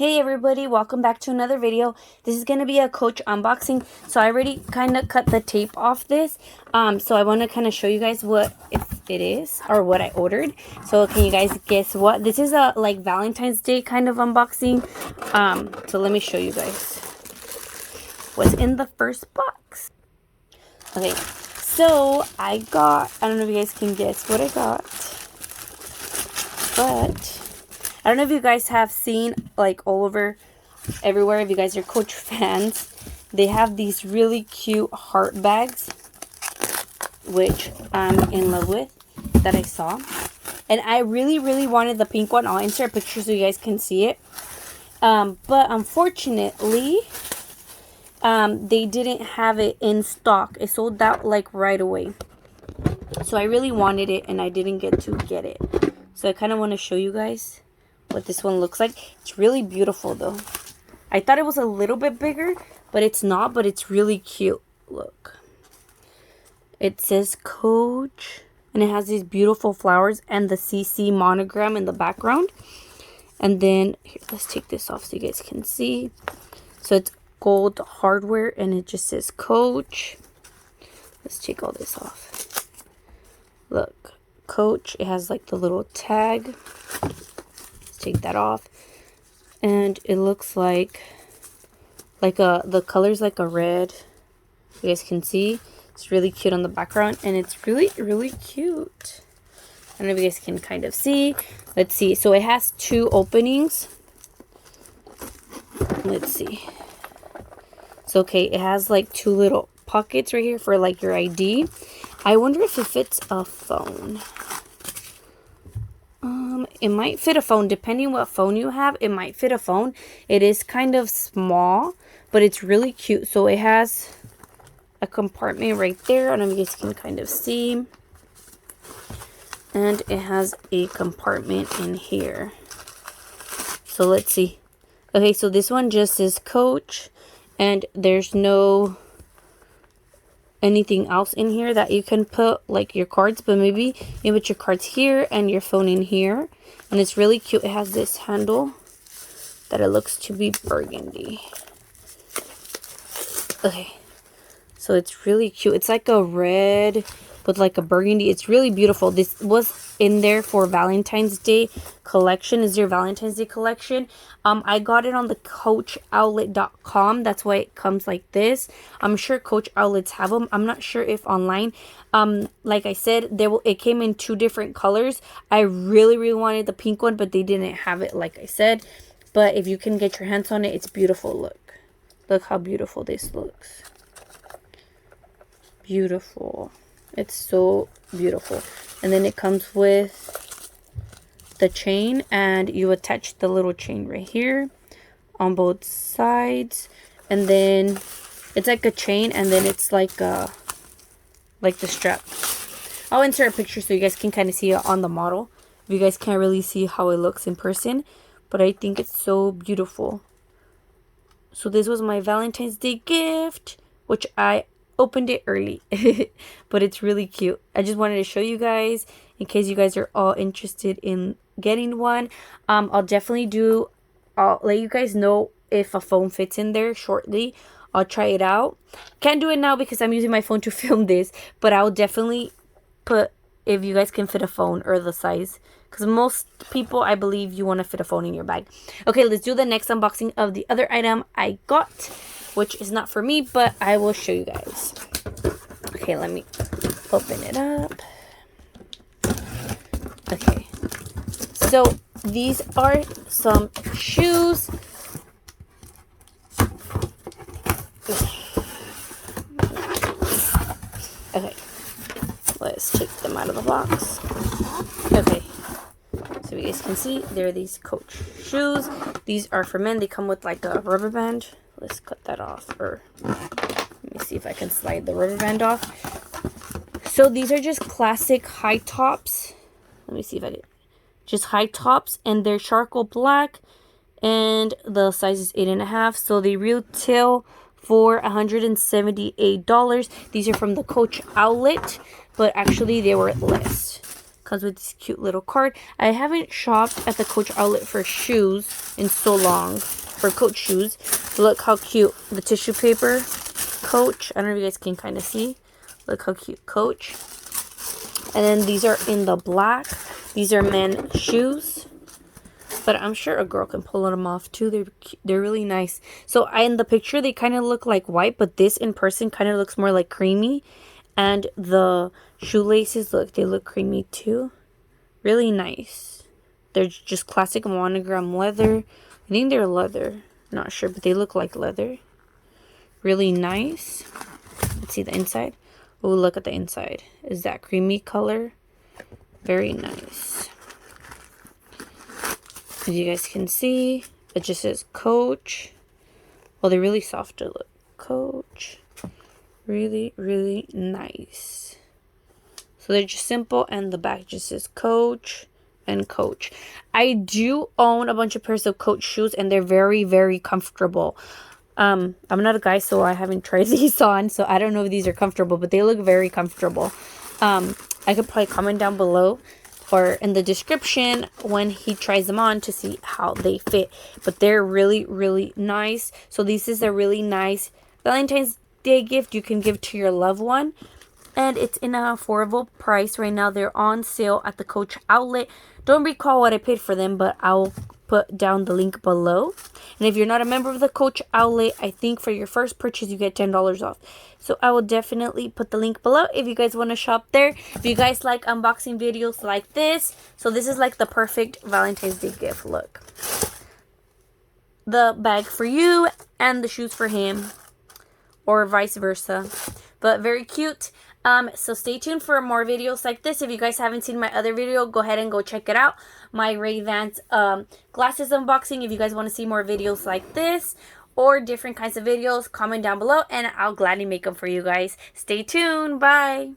Hey everybody, welcome back to another video. This is going to be a Coach unboxing. So I already kind of cut the tape off this. So I want to kind of show you guys what it is or what I ordered. So can you guys guess what? This is a like Valentine's Day kind of unboxing. So let me show you guys what's in the first box. Okay, so I don't know if you guys can guess what I got. But I don't know if you guys have seen, like, all over, everywhere, if you guys are Coach fans, they have these really cute heart bags, which I'm in love with, that I saw. And I really, really wanted the pink one. I'll insert a picture so you guys can see it. But unfortunately, they didn't have it in stock. It sold out, like, right away. So I really wanted it, and I didn't get to get it. So I kind of want to show you guys what this one looks like. It's really beautiful though. I thought it was a little bit bigger, but it's not, but it's really cute. Look. It says Coach, and it has these beautiful flowers and the CC monogram in the background. And then, here, let's take this off so you guys can see. So it's gold hardware, and it just says Coach. Let's take all this off. Look, Coach. It has like the little tag. Take that off, and it looks like the color's like a red. You guys can see it's really cute on the background, and it's really, really cute. I don't know if you guys can kind of see. Let's see. So it has two openings. Let's see. So okay, it has like two little pockets right here for like your ID. I wonder if it fits a phone. It might fit a phone, depending what phone you have. It might fit a phone. It is kind of small, but it's really cute. So it has a compartment right there. I don't know if you guys can kind of see. And it has a compartment in here. So let's see. Okay, so this one just says Coach, and there's no anything else in here that you can put, like your cards, but maybe you put your cards here and your phone in here. And it's really cute. It has this handle that it looks to be burgundy. Okay, so it's really cute. It's like a red with like a burgundy. It's really beautiful. This was in there for Valentine's Day collection. Is your Valentine's Day collection? I got it on the coachoutlet.com. That's why it comes like this. I'm sure Coach outlets have them. I'm not sure if online. Like I said, it came in two different colors. I really, really wanted the pink one, but they didn't have it, like I said. But if you can get your hands on it, it's beautiful. Look how beautiful this looks. Beautiful. It's so beautiful. And then it comes with the chain, and you attach the little chain right here on both sides. And then it's like a chain, and then it's like the strap. I'll insert a picture so you guys can kind of see it on the model. If you guys can't really see how it looks in person, but I think it's so beautiful. So this was my Valentine's Day gift, which I opened it early. But it's really cute. I just wanted to show you guys in case you guys are all interested in getting one. I'll let you guys know if a phone fits in there shortly. I'll try it out. Can't do it now because I'm using my phone to film this, but I'll definitely put if you guys can fit a phone or the size, because most people, I believe, you want to fit a phone in your bag. Okay, let's do the next unboxing of the other item I got, which is not for me, but I will show you guys. Okay, let me open it up. Okay, so these are some shoes. Okay, let's take them out of the box. Okay, so you guys can see, they're these Coach shoes. These are for men. They come with like a rubber band. Let's cut that off, or let me see if I can slide the rubber band off. So these are just classic high tops. Let me see if I can. Just high tops, and they're charcoal black, and the size is 8.5. So they retail for $178. These are from the Coach outlet, but actually they were less Comes with this cute little card. I haven't shopped at the Coach outlet for shoes in so long. For Coach shoes. Look how cute. The tissue paper. Coach. I don't know if you guys can kind of see. Look how cute. Coach. And then these are in the black. These are men's shoes. But I'm sure a girl can pull them off too. They're really nice. So in the picture, they kind of look like white. But this in person kind of looks more like creamy. And the shoelaces, look, they look creamy too. Really nice. They're just classic monogram leather. I think they're leather. Not sure, but they look like leather. Really nice. Let's see the inside. Oh, look at the inside. Is that creamy color? Very nice. As you guys can see, it just says Coach. Well, they're really soft to look. Coach. Really, really nice. So they're just simple, and the back just says Coach and Coach. I do own a bunch of pairs of Coach shoes, and they're very, very comfortable. I'm not a guy, so I haven't tried these on, so I don't know if these are comfortable, but they look very comfortable. I could probably comment down below or in the description when he tries them on to see how they fit. But they're really, really nice. So this is a really nice Valentine's Day gift you can give to your loved one. And it's in an affordable price right now. They're on sale at the Coach outlet. Don't recall what I paid for them, but I'll put down the link below. And if you're not a member of the Coach outlet, I think for your first purchase you get $10 off. So I will definitely put the link below if you guys want to shop there. If you guys like unboxing videos like this, so this is like the perfect Valentine's Day gift. Look, the bag for you and the shoes for him, or vice versa. But very cute. So stay tuned for more videos like this. If you guys haven't seen my other video, go ahead and go check it out. My Ray-Bans glasses unboxing. If you guys want to see more videos like this or different kinds of videos, comment down below and I'll gladly make them for you guys. Stay tuned. Bye.